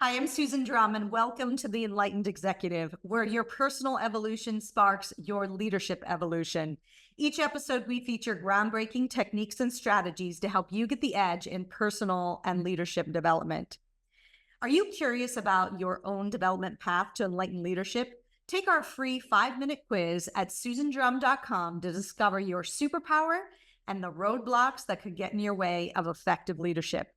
Hi, I'm Susan Drumm, and welcome to the Enlightened Executive, where your personal evolution sparks your leadership evolution. Each episode, we feature groundbreaking techniques and strategies to help you get the edge in personal and leadership development. Are you curious about your own development path to enlightened leadership? Take our free 5-minute quiz at susandrum.com to discover your superpower and the roadblocks that could get in your way of effective leadership.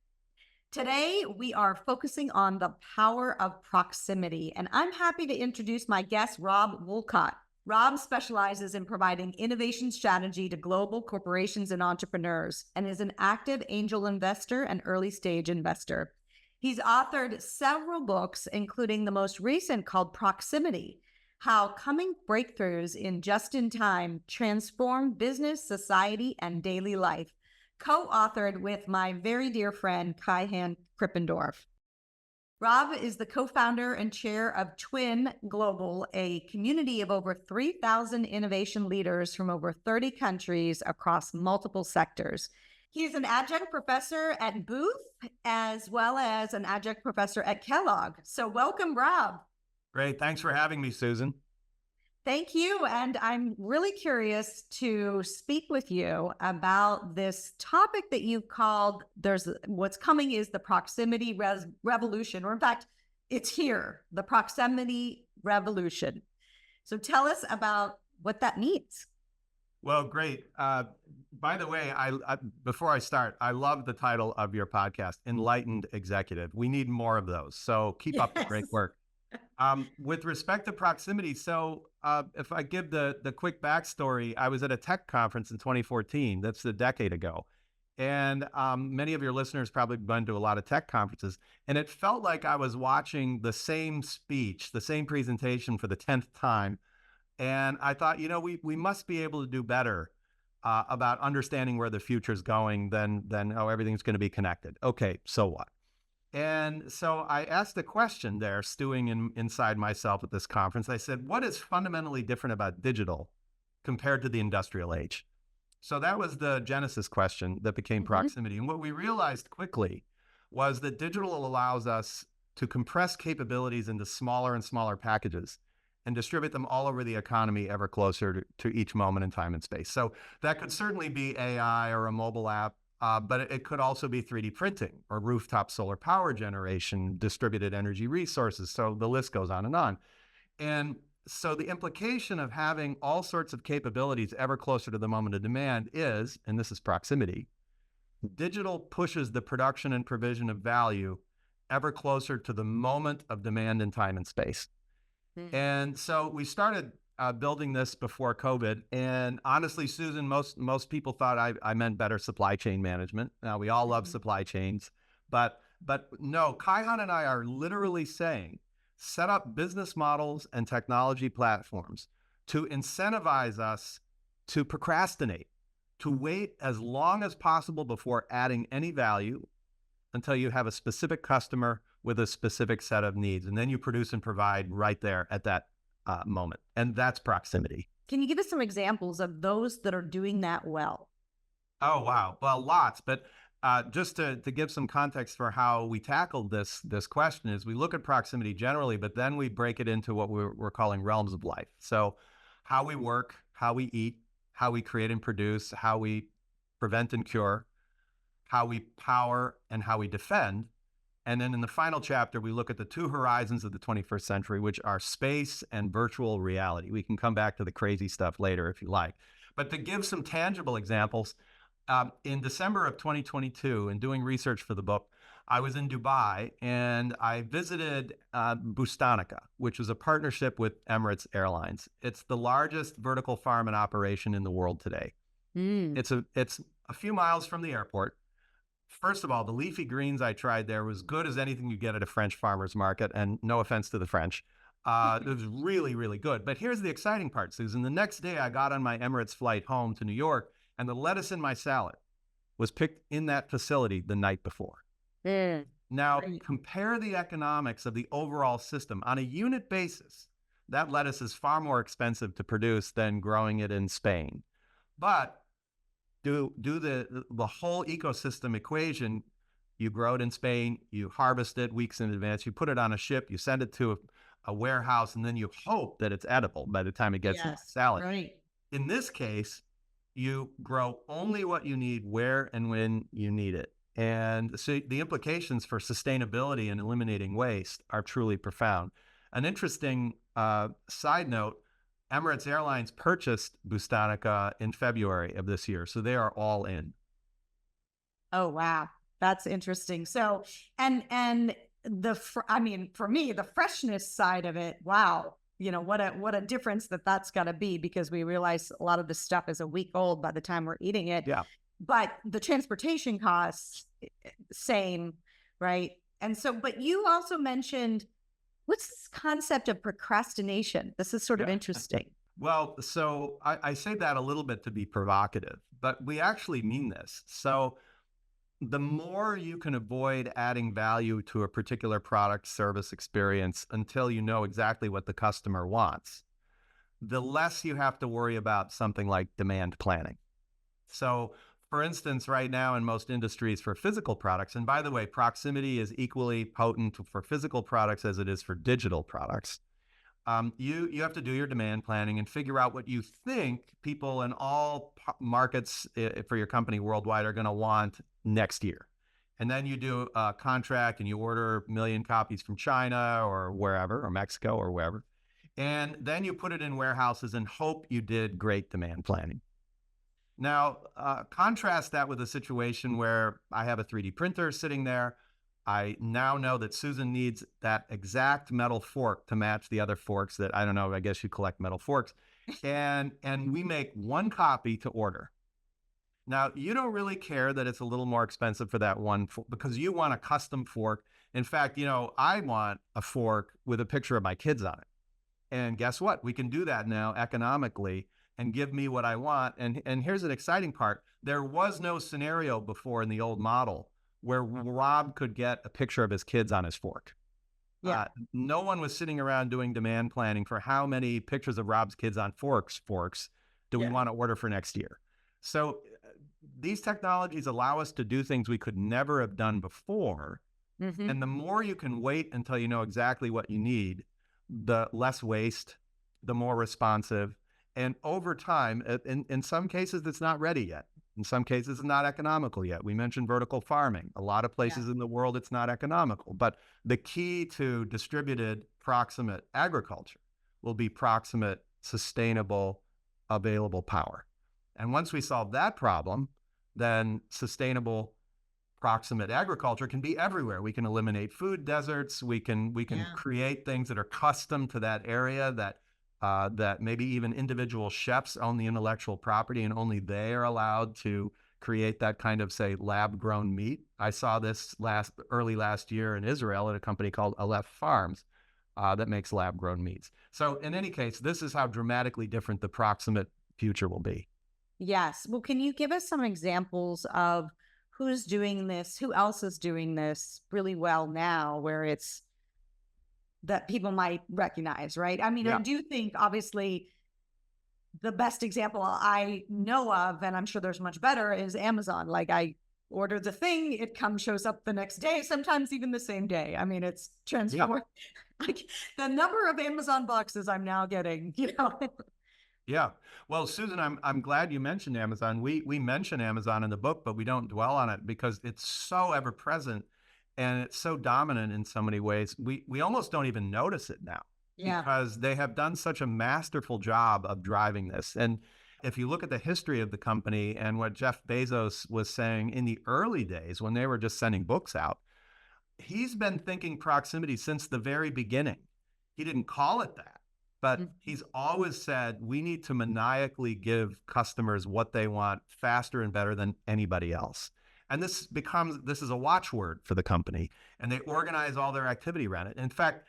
Today, we are focusing on the power of proximity, and I'm happy to introduce my guest, Rob Wolcott. Rob specializes in providing innovation strategy to global corporations and entrepreneurs and is an active angel investor and early stage investor. He's authored several books, including the most recent called Proximity: How Coming Breakthroughs in Just in Time Transform Business, Society, and Daily Life, co-authored with my very dear friend, Kai-Han Krippendorf. Rob is the co-founder and chair of Twin Global, a community of over 3,000 innovation leaders from over 30 countries across multiple sectors. He's an adjunct professor at Booth, as well as an adjunct professor at Kellogg. So welcome, Rob. Great. Thanks for having me, Susan. Thank you. And I'm really curious to speak with you about this topic that you called what's coming is the proximity revolution, or in fact, it's here, the proximity revolution. So tell us about what that means. Well, great. By the way, before I start, I love the title of your podcast, Enlightened Executive. We need more of those. So keep up the great work. With respect to proximity, if I give the quick backstory, I was at a tech conference in 2014. That's a decade ago. And many of your listeners probably been to a lot of tech conferences. And it felt like I was watching the same speech, the same presentation for the 10th time. And I thought, we must be able to do better about understanding where the future is going than how everything's going to be connected. Okay, so what? And so I asked a question there, stewing inside myself at this conference. I said, what is fundamentally different about digital compared to the industrial age? So that was the genesis question that became proximity. And what we realized quickly was that digital allows us to compress capabilities into smaller and smaller packages and distribute them all over the economy ever closer to each moment in time and space. So that could certainly be AI or a mobile app. But it could also be 3D printing or rooftop solar power generation, distributed energy resources. So the list goes on and on. And so the implication of having all sorts of capabilities ever closer to the moment of demand is, and this is proximity, digital pushes the production and provision of value ever closer to the moment of demand in time and space. And so we started building this before COVID. And honestly, Susan, most people thought I meant better supply chain management. Now, we all love supply chains, but no, Kai-Han and I are literally saying, set up business models and technology platforms to incentivize us to procrastinate, to wait as long as possible before adding any value until you have a specific customer with a specific set of needs. And then you produce and provide right there at that moment. And that's proximity. Can you give us some examples of those that are doing that well? Oh, wow. Well, lots. But just to give some context for how we tackled this question is we look at proximity generally, but then we break it into what we're calling realms of life. So how we work, how we eat, how we create and produce, how we prevent and cure, how we power, and how we defend. And then in the final chapter, we look at the two horizons of the 21st century, which are space and virtual reality. We can come back to the crazy stuff later if you like. But to give some tangible examples, in December of 2022, in doing research for the book, I was in Dubai and I visited Bustanica, which was a partnership with Emirates Airlines. It's the largest vertical farm in operation in the world today. It's a few miles from the airport. First of all, the leafy greens I tried there was good as anything you get at a French farmer's market, and no offense to the French. It was really, really good. But here's the exciting part, Susan. The next day I got on my Emirates flight home to New York, and the lettuce in my salad was picked in that facility the night before. Now, compare the economics of the overall system. On a unit basis, that lettuce is far more expensive to produce than growing it in Spain. But do the whole ecosystem equation You grow it in Spain, you harvest it weeks in advance, you put it on a ship, you send it to a warehouse, and then you hope that it's edible by the time it gets to the Yes. salad. Right. In this case, you grow only what you need where and when you need it. And so the implications for sustainability and eliminating waste are truly profound. An interesting side note, Emirates Airlines purchased Bustanica in February of this year, so they are all in. Oh, wow. That's interesting. So, and I mean, for me, the freshness side of it, wow. What a difference that's got to be, because we realize a lot of this stuff is a week old by the time we're eating it. Yeah. But the transportation costs, same, right? And so, but you also mentioned, what's this concept of procrastination? This is sort of interesting. Well, so I say that a little bit to be provocative, but we actually mean this. So the more you can avoid adding value to a particular product, service, experience until you know exactly what the customer wants, the less you have to worry about something like demand planning. So, for instance, right now in most industries for physical products, and by the way, proximity is equally potent for physical products as it is for digital products. You have to do your demand planning and figure out what you think people in all markets for your company worldwide are going to want next year. And then you do a contract and you order 1 million copies from China or wherever, or Mexico or wherever. And then you put it in warehouses and hope you did great demand planning. Now, contrast that with a situation where I have a 3D printer sitting there. I now know that Susan needs that exact metal fork to match the other forks that, I don't know, I guess you collect metal forks. And we make one copy to order. Now, you don't really care that it's a little more expensive for that one because you want a custom fork. In fact, I want a fork with a picture of my kids on it. And guess what? We can do that now economically and give me what I want. And here's an exciting part. There was no scenario before in the old model where Rob could get a picture of his kids on his fork. Yeah. No one was sitting around doing demand planning for how many pictures of Rob's kids on forks do we want to order for next year. So these technologies allow us to do things we could never have done before. Mm-hmm. And the more you can wait until you know exactly what you need, the less waste, the more responsive. And over time, in some cases, it's not ready yet. In some cases, it's not economical yet. We mentioned vertical farming. A lot of places in the world, it's not economical. But the key to distributed proximate agriculture will be proximate, sustainable, available power. And once we solve that problem, then sustainable proximate agriculture can be everywhere. We can eliminate food deserts. We can create things that are custom to that area, that maybe even individual chefs own the intellectual property and only they are allowed to create that kind of, say, lab-grown meat. I saw this early last year in Israel at a company called Aleph Farms that makes lab-grown meats. So in any case, this is how dramatically different the proximate future will be. Yes. Well, can you give us some examples of who's doing this, who else is doing this really well now, where it's that people might recognize, right? I mean, I do think obviously the best example I know of, and I'm sure there's much better, is Amazon. Like, I order the thing, it shows up the next day, sometimes even the same day. I mean, it's transformed. Like, the number of Amazon boxes I'm now getting, Yeah. Well, Susan, I'm glad you mentioned Amazon. We mention Amazon in the book, but we don't dwell on it because it's so ever present and it's so dominant in so many ways. We almost don't even notice it now because they have done such a masterful job of driving this. And if you look at the history of the company and what Jeff Bezos was saying in the early days when they were just sending books out, he's been thinking proximity since the very beginning. He didn't call it that. But he's always said, we need to maniacally give customers what they want faster and better than anybody else. And this is a watchword for the company. And they organize all their activity around it. In fact,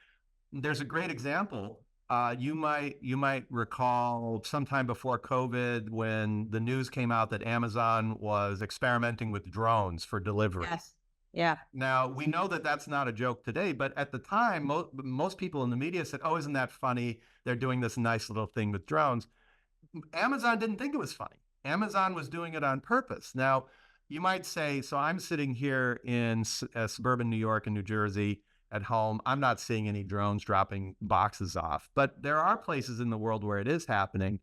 there's a great example. You might recall sometime before COVID when the news came out that Amazon was experimenting with drones for delivery. Yes. Yeah. Now, we know that that's not a joke today, but at the time, most people in the media said, oh, isn't that funny? They're doing this nice little thing with drones. Amazon didn't think it was funny. Amazon was doing it on purpose. Now, You might say, so I'm sitting here in suburban New York and New Jersey at home. I'm not seeing any drones dropping boxes off, but there are places in the world where it is happening,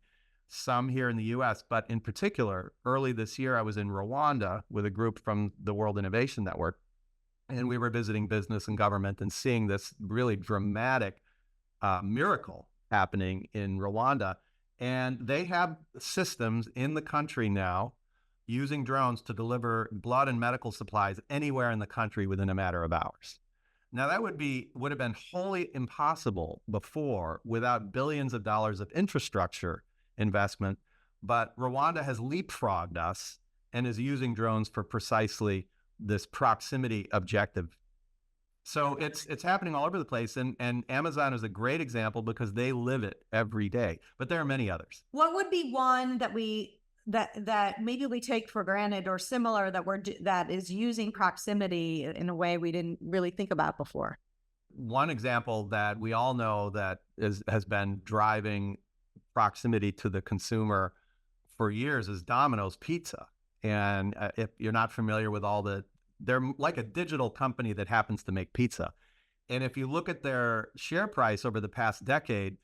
some here in the US. But in particular, early this year, I was in Rwanda with a group from the World Innovation Network, and we were visiting business and government and seeing this really dramatic miracle happening in Rwanda. And they have systems in the country now using drones to deliver blood and medical supplies anywhere in the country within a matter of hours. Now that would have been wholly impossible before without billions of dollars of infrastructure investment, but Rwanda has leapfrogged us and is using drones for precisely this proximity objective. So it's happening all over the place, and Amazon is a great example because they live it every day. But there are many others. What would be one that that maybe we take for granted or similar that is using proximity in a way we didn't really think about before? One example that we all know that has been driving proximity to the consumer for years is Domino's Pizza. And if you're not familiar with they're like a digital company that happens to make pizza. And if you look at their share price over the past decade,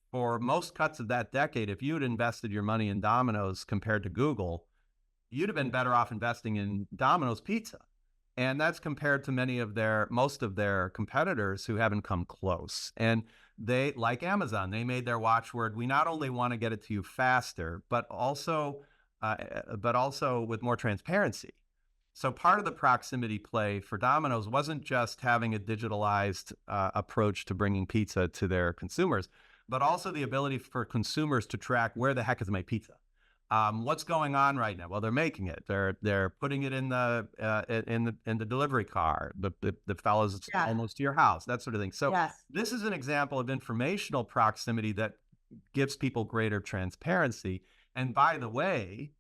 for most cuts of that decade, if you had invested your money in Domino's compared to Google, you'd have been better off investing in Domino's Pizza. And that's compared to most of their competitors who haven't come close. And they, like Amazon, they made their watchword, we not only want to get it to you faster, but also with more transparency. So part of the proximity play for Domino's wasn't just having a digitalized approach to bringing pizza to their consumers, but also the ability for consumers to track where the heck is my pizza. What's going on right now? Well, they're making it. They're putting it in the delivery car. The fellow's almost to your house. That sort of thing. So This is an example of informational proximity that gives people greater transparency. And by the way,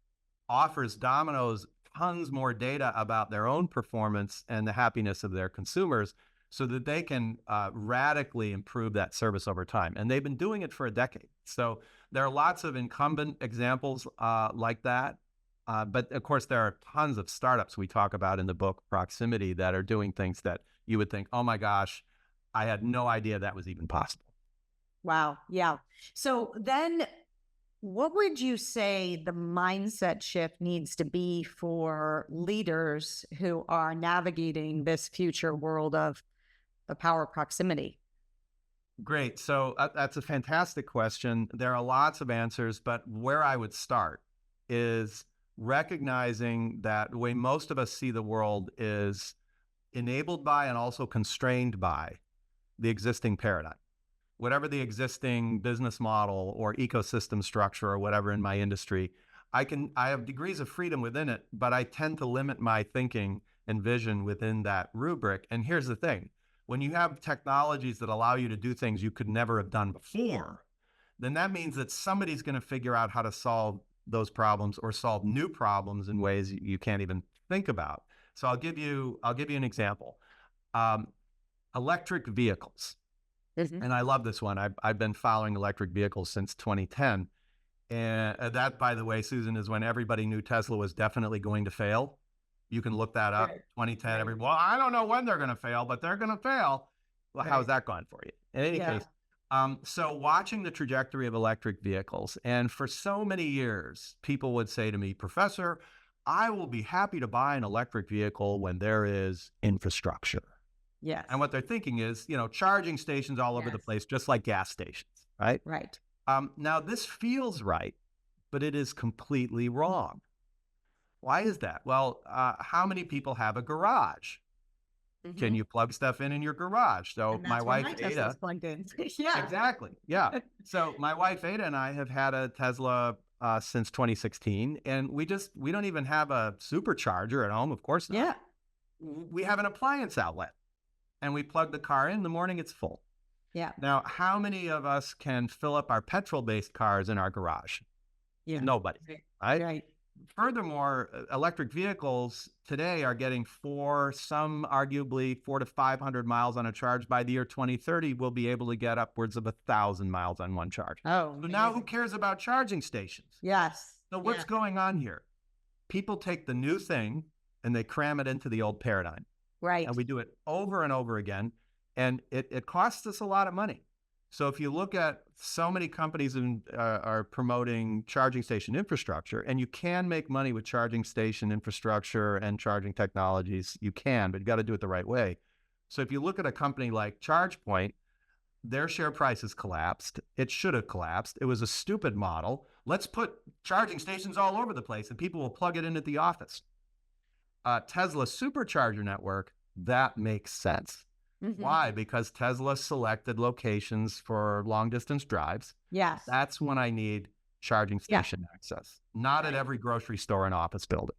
offers Domino's tons more data about their own performance and the happiness of their consumers so that they can radically improve that service over time. And they've been doing it for a decade. So there are lots of incumbent examples like that. But of course, there are tons of startups we talk about in the book, Proximity, that are doing things that you would think, oh my gosh, I had no idea that was even possible. Wow. Yeah. So then what would you say the mindset shift needs to be for leaders who are navigating this future world of the power of proximity? Great. So that's a fantastic question. There are lots of answers, but where I would start is recognizing that the way most of us see the world is enabled by and also constrained by the existing paradigm. Whatever the existing business model or ecosystem structure or whatever in my industry, I have degrees of freedom within it, but I tend to limit my thinking and vision within that rubric. And here's the thing. When you have technologies that allow you to do things you could never have done before, then that means that somebody's going to figure out how to solve those problems or solve new problems in ways you can't even think about. So I'll give you an example. Electric vehicles. And I love this one. I've been following electric vehicles since 2010. And that, by the way, Susan, is when everybody knew Tesla was definitely going to fail. You can look that up. 2010, well, I don't know when they're going to fail, but they're going to fail. Well, how's that going for you? In any case, so watching the trajectory of electric vehicles, and for so many years, people would say to me, Professor, I will be happy to buy an electric vehicle when there is infrastructure. Yes. And what they're thinking is, charging stations all over the place, just like gas stations, right? Right. Now, this feels right, but it is completely wrong. Why is that? Well, how many people have a garage? Can you plug stuff in your garage? So my wife, Ada, plugged in. Yeah. Exactly. Yeah. So my wife, Ada, and I have had a Tesla since 2016, and we don't even have a supercharger at home. Of course not. Yeah. We have an appliance outlet. And we plug the car in the morning, it's full. Yeah. Now, how many of us can fill up our petrol-based cars in our garage? Yeah. Nobody, right? Right. Furthermore, electric vehicles today are getting some arguably 400 to 500 miles on a charge. By the year 2030, we'll be able to get upwards of 1,000 miles on one charge. Oh. So now who cares about charging stations? Yes. So what's going on here? People take the new thing, and they cram it into the old paradigm. Right. And we do it over and over again. And it costs us a lot of money. So if you look at so many companies are promoting charging station infrastructure, and you can make money with charging station infrastructure and charging technologies, you can, but you got to do it the right way. So if you look at a company like ChargePoint, their share price has collapsed. It should have collapsed. It was a stupid model. Let's put charging stations all over the place and people will plug it in at the office. Tesla supercharger network, that makes sense. Mm-hmm. Why? Because Tesla selected locations for long distance drives. Yes. That's when I need charging station access, not at every grocery store and office building.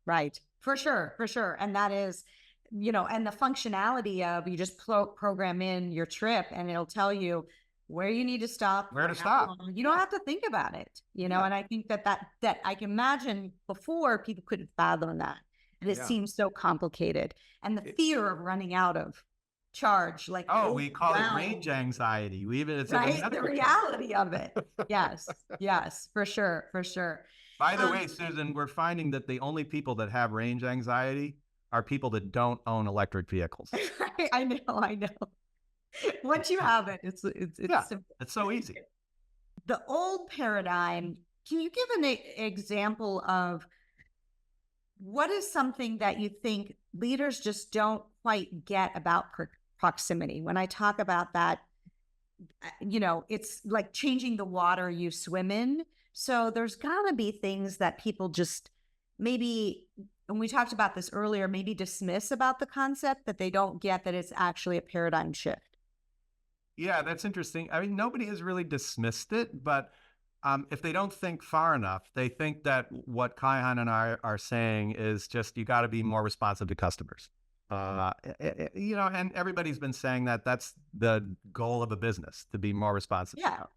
Right. For sure. For sure. And that is, and the functionality of you just program in your trip and it'll tell you where you need to stop, where to stop. You don't have to think about it, and I think that I can imagine before people couldn't fathom that. And it seems so complicated. And the fear of running out of charge, like, we call it range anxiety. It's right? The reality of it. Yes. Yes, for sure. For sure. By the way, Susan, we're finding that the only people that have range anxiety are people that don't own electric vehicles. I know. Once you have it, it's simple. It's so easy. The old paradigm, can you give an example of what is something that you think leaders just don't quite get about proximity? When I talk about that, it's like changing the water you swim in. So there's gotta be things that people just maybe, and we talked about this earlier, maybe dismiss about the concept, that they don't get that it's actually a paradigm shift. Yeah, that's interesting. I mean, nobody has really dismissed it, but if they don't think far enough, they think that what Kaihan and I are saying is just, you got to be more responsive to customers. And everybody's been saying that that's the goal of a business, to be more responsive to customers.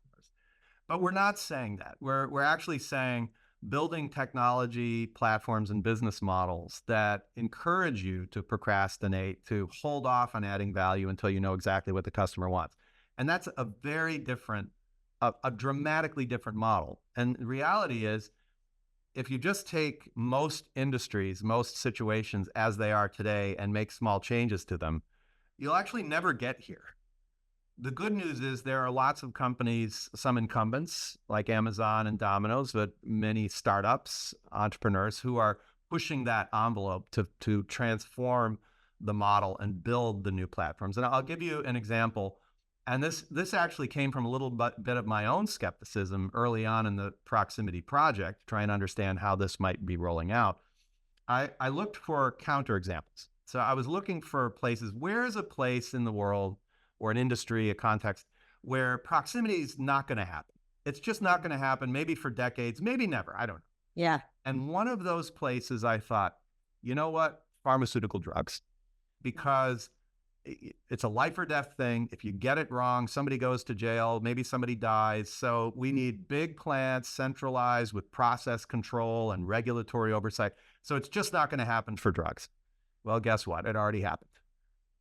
But we're not saying that. We're actually saying building technology platforms and business models that encourage you to procrastinate, to hold off on adding value until you know exactly what the customer wants. And that's a very different, a dramatically different model. And the reality is, if you just take most industries, most situations as they are today and make small changes to them, you'll actually never get here. The good news is there are lots of companies, some incumbents like Amazon and Dominos, but many startups, entrepreneurs who are pushing that envelope to transform the model and build the new platforms. And I'll give you an example. And this actually came from a little bit of my own skepticism early on in the Proximity project, trying to understand how this might be rolling out. I looked for counterexamples. So I was looking for places. Where is a place in the world or an industry, a context, where proximity is not going to happen? It's just not going to happen, maybe for decades, maybe never. I don't know. Yeah. And one of those places, I thought, you know what? Pharmaceutical drugs. Because it's a life or death thing. If you get it wrong, somebody goes to jail, maybe somebody dies. So we need big plants, centralized with process control and regulatory oversight. So it's just not going to happen for drugs. Well, guess what? It already happened.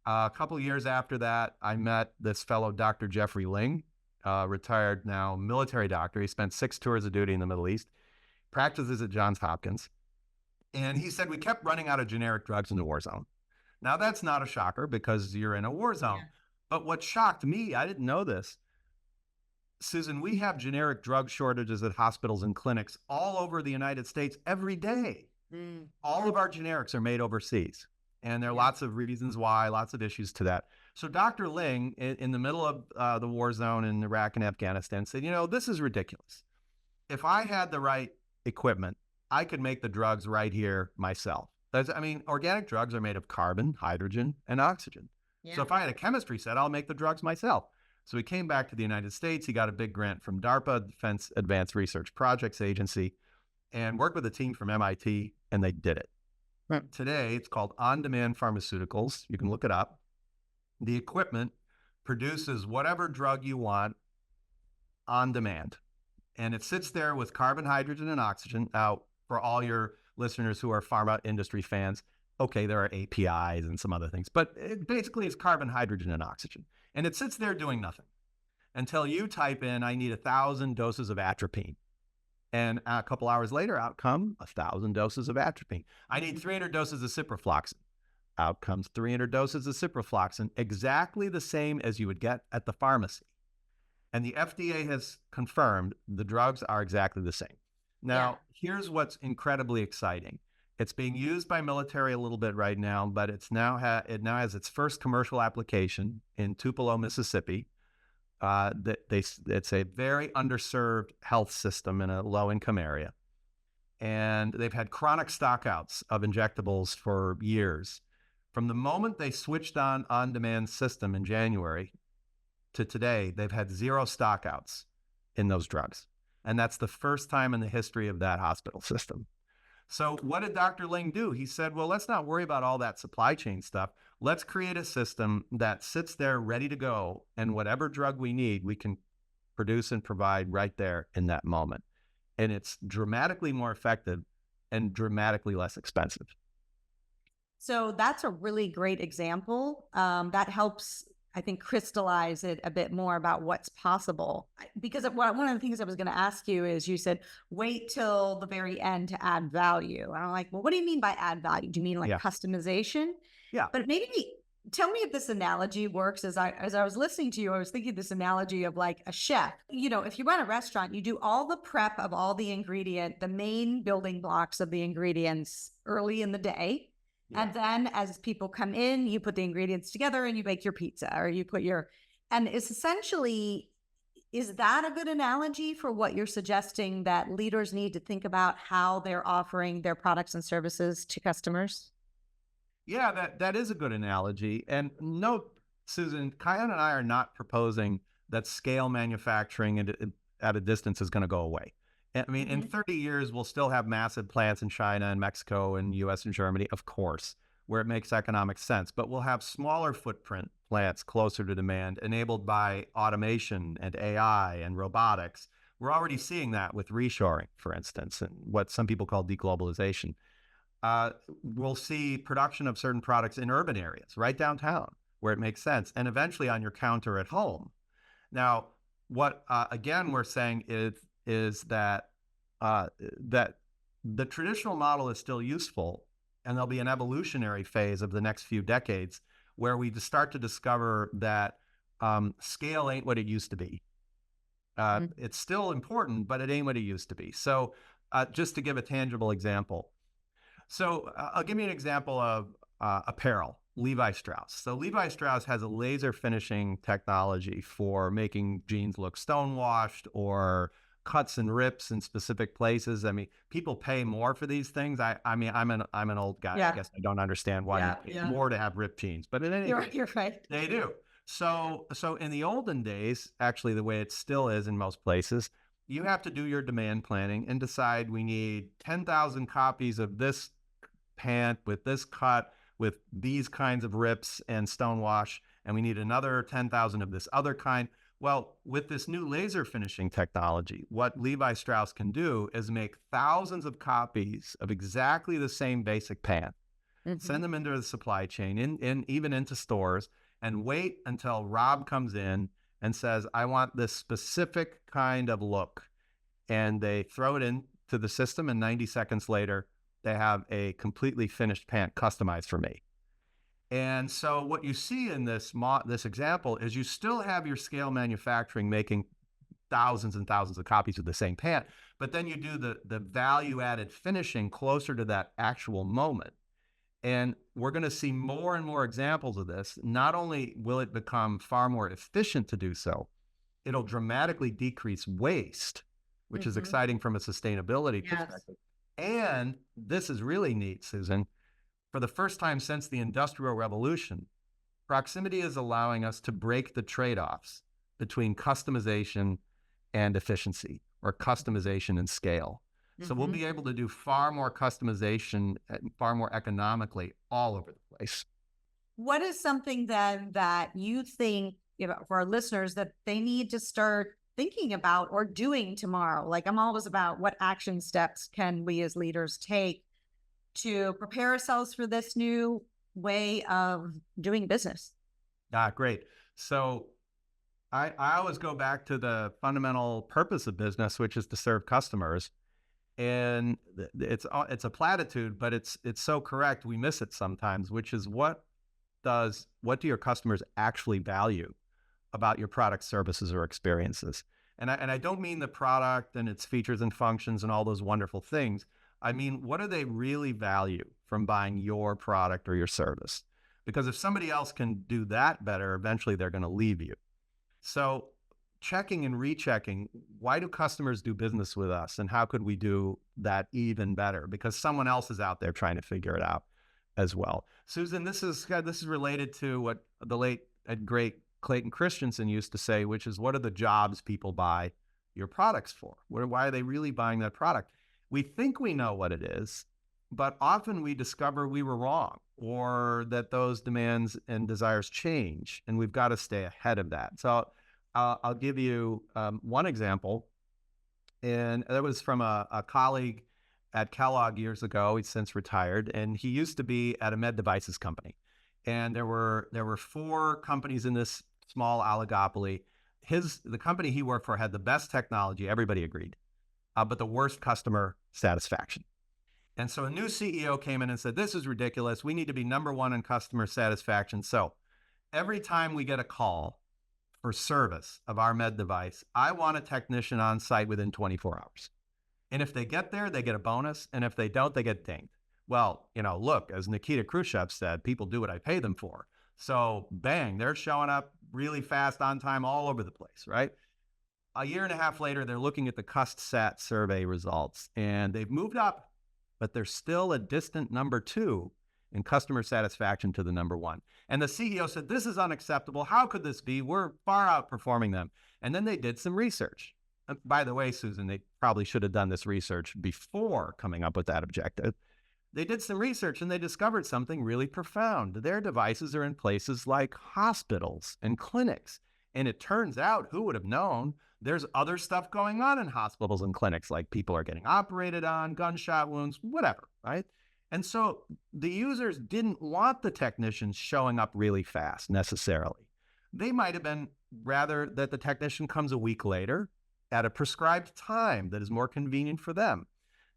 A couple of years after that, I met this fellow, Dr. Jeffrey Ling, retired now military doctor. He spent 6 tours of duty in the Middle East, practices at Johns Hopkins. And he said, we kept running out of generic drugs in the war zone. Now, that's not a shocker because you're in a war zone. Yeah. But what shocked me, I didn't know this, Susan, we have generic drug shortages at hospitals and clinics all over the United States every day. All of our generics are made overseas. And there are lots of reasons why, lots of issues to that. So Dr. Ling, in the middle of the war zone in Iraq and Afghanistan, said, this is ridiculous. If I had the right equipment, I could make the drugs right here myself. Organic drugs are made of carbon, hydrogen, and oxygen. Yeah. So if I had a chemistry set, I'll make the drugs myself. So he came back to the United States. He got a big grant from DARPA, Defense Advanced Research Projects Agency, and worked with a team from MIT, and they did it. Right. Today, it's called On-Demand Pharmaceuticals. You can look it up. The equipment produces whatever drug you want on demand. And it sits there with carbon, hydrogen, and oxygen. Now, for all your listeners who are pharma industry fans, okay, there are APIs and some other things, but it basically is carbon, hydrogen, and oxygen. And it sits there doing nothing until you type in, I need 1,000 doses of atropine. And a couple hours later, out come 1,000 doses of atropine. I need 300 doses of ciprofloxacin. Out comes 300 doses of ciprofloxacin, exactly the same as you would get at the pharmacy. And the FDA has confirmed the drugs are exactly the same. Now, here's what's incredibly exciting. It's being used by military a little bit right now, but it now has its first commercial application in Tupelo, Mississippi. It's a very underserved health system in a low-income area. And they've had chronic stockouts of injectables for years. From the moment they switched on-demand system in January to today, they've had 0 stockouts in those drugs. And that's the first time in the history of that hospital system. So what did Dr. Ling do? He said, well, let's not worry about all that supply chain stuff. Let's create a system that sits there ready to go. And whatever drug we need, we can produce and provide right there in that moment. And it's dramatically more effective and dramatically less expensive. So that's a really great example. That helps, I think, crystallize it a bit more about what's possible. Because one of the things I was going to ask you is, you said, wait till the very end to add value. And I'm like, well, what do you mean by add value? Do you mean like customization? Yeah. But maybe tell me if this analogy works. As I was listening to you, I was thinking this analogy of like a chef. You know, if you run a restaurant, you do all the prep of all the the main building blocks of the ingredients early in the day. Yeah. And then as people come in, you put the ingredients together and you make your pizza, or you put and it's essentially, is that a good analogy for what you're suggesting, that leaders need to think about how they're offering their products and services to customers? Yeah, that is a good analogy. And note, Susan, Kian and I are not proposing that scale manufacturing at a distance is going to go away. I mean, in 30 years, we'll still have massive plants in China and Mexico and US and Germany, of course, where it makes economic sense. But we'll have smaller footprint plants closer to demand, enabled by automation and AI and robotics. We're already seeing that with reshoring, for instance, and what some people call deglobalization. We'll see production of certain products in urban areas, right downtown, where it makes sense, and eventually on your counter at home. Now, what, again, we're saying is that that the traditional model is still useful, and there'll be an evolutionary phase of the next few decades where we start to discover that scale ain't what it used to be. It's still important, but it ain't what it used to be. So just to give a tangible example. So I'll give you an example of apparel, Levi Strauss. So Levi Strauss has a laser finishing technology for making jeans look stonewashed or cuts and rips in specific places. I mean, people pay more for these things. I mean, I'm an old guy. I guess I don't understand why you pay more to have ripped jeans, but in any case, you're right. They do. So in the olden days, actually, the way it still is in most places, you have to do your demand planning and decide, we need 10,000 copies of this pant with this cut, with these kinds of rips and stonewash, and we need another 10,000 of this other kind. Well, with this new laser finishing technology, what Levi Strauss can do is make thousands of copies of exactly the same basic pant, send them into the supply chain, even into stores, and wait until Rob comes in and says, I want this specific kind of look. And they throw it into the system, and 90 seconds later, they have a completely finished pant customized for me. And so what you see in this example is you still have your scale manufacturing making thousands and thousands of copies of the same pant, but then you do the value-added finishing closer to that actual moment. And we're going to see more and more examples of this. Not only will it become far more efficient to do so, it'll dramatically decrease waste, which is exciting from a sustainability perspective. And this is really neat, Susan. For the first time since the Industrial Revolution, proximity is allowing us to break the trade-offs between customization and efficiency, or customization and scale. So we'll be able to do far more customization, far more economically, all over the place. What is something then that you think, for our listeners, that they need to start thinking about or doing tomorrow? Like, I'm always about what action steps can we as leaders take to prepare ourselves for this new way of doing business? Great. So I always go back to the fundamental purpose of business, which is to serve customers. And it's a platitude, but it's so correct. We miss it sometimes, which is what do your customers actually value about your product, services, or experiences? And I don't mean the product and its features and functions and all those wonderful things. I mean, what do they really value from buying your product or your service? Because if somebody else can do that better, eventually they're going to leave you. So checking and rechecking, why do customers do business with us? And how could we do that even better? Because someone else is out there trying to figure it out as well. Susan, this is related to what the late and great Clayton Christensen used to say, which is, what are the jobs people buy your products for? Why are they really buying that product? We think we know what it is, but often we discover we were wrong, or that those demands and desires change, and we've got to stay ahead of that. So I'll give you one example, and that was from a colleague at Kellogg years ago. He's since retired, and he used to be at a med devices company. And there were 4 companies in this small oligopoly. The company he worked for had the best technology, everybody agreed, but the worst customer satisfaction. And so a new CEO came in and said, this is ridiculous. We need to be number 1 in customer satisfaction. So every time we get a call for service of our med device, I want a technician on site within 24 hours. And if they get there, they get a bonus. And if they don't, they get dinged. Well, look, as Nikita Khrushchev said, people do what I pay them for. So bang, they're showing up really fast, on time, all over the place, right? A year and a half later, they're looking at the CustSat survey results, and they've moved up, but they're still a distant number 2 in customer satisfaction to the number 1. And the CEO said, this is unacceptable. How could this be? We're far outperforming them. And then they did some research. By the way, Susan, they probably should have done this research before coming up with that objective. They did some research and they discovered something really profound. Their devices are in places like hospitals and clinics. And it turns out, who would have known, there's other stuff going on in hospitals and clinics, like people are getting operated on, gunshot wounds, whatever, right? And so the users didn't want the technicians showing up really fast necessarily. They might have been rather that the technician comes a week later at a prescribed time that is more convenient for them.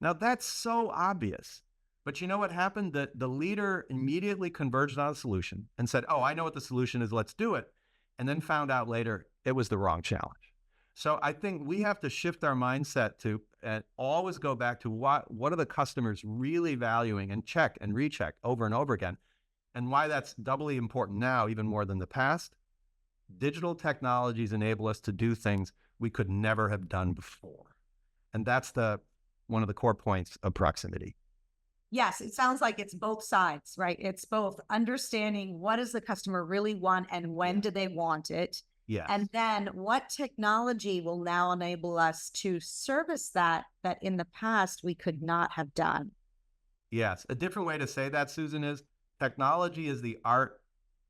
Now that's so obvious. But you know what happened? The leader immediately converged on a solution and said, oh, I know what the solution is, let's do it. And then found out later it was the wrong challenge. So I think we have to shift our mindset to and always go back to what are the customers really valuing, and check and recheck over and over again. And why that's doubly important now, even more than the past. Digital technologies enable us to do things we could never have done before. And that's one of the core points of proximity. Yes, it sounds like it's both sides, right? It's both understanding what does the customer really want and when do they want it? Yes. And then what technology will now enable us to service that in the past we could not have done? Yes. A different way to say that, Susan, is technology is the art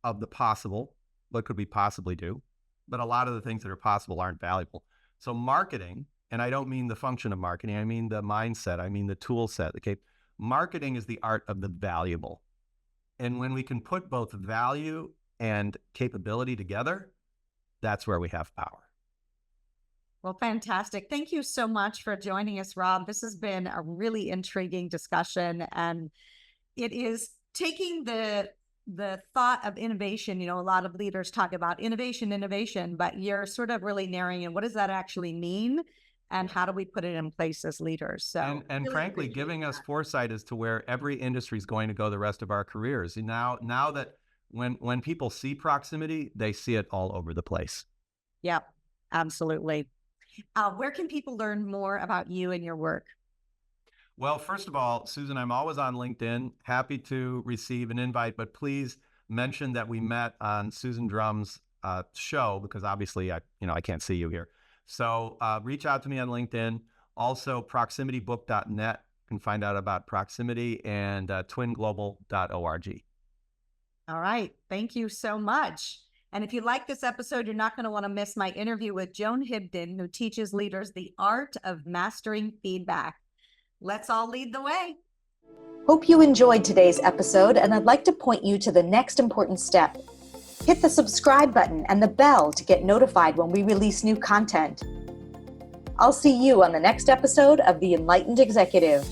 of the possible. What could we possibly do? But a lot of the things that are possible aren't valuable. So marketing, and I don't mean the function of marketing, I mean the mindset, I mean the tool set, marketing is the art of the valuable. And when we can put both value and capability together, that's where we have power. Well, fantastic. Thank you so much for joining us, Rob. This has been a really intriguing discussion, and it is taking the thought of innovation. A lot of leaders talk about innovation, but you're sort of really narrowing in what does that actually mean? And how do we put it in place as leaders? So, and really frankly, giving us foresight as to where every industry is going to go the rest of our careers. And now that when people see proximity, they see it all over the place. Yep, absolutely. Where can people learn more about you and your work? Well, first of all, Susan, I'm always on LinkedIn. Happy to receive an invite, but please mention that we met on Susan Drumm's show, because obviously I can't see you here. So reach out to me on LinkedIn. Also, proximitybook.net. You can find out about proximity, and twinglobal.org. All right. Thank you so much. And if you like this episode, you're not going to want to miss my interview with Joan Hibden, who teaches leaders the art of mastering feedback. Let's all lead the way. Hope you enjoyed today's episode, and I'd like to point you to the next important step. Hit the subscribe button and the bell to get notified when we release new content. I'll see you on the next episode of the Enlightened Executive.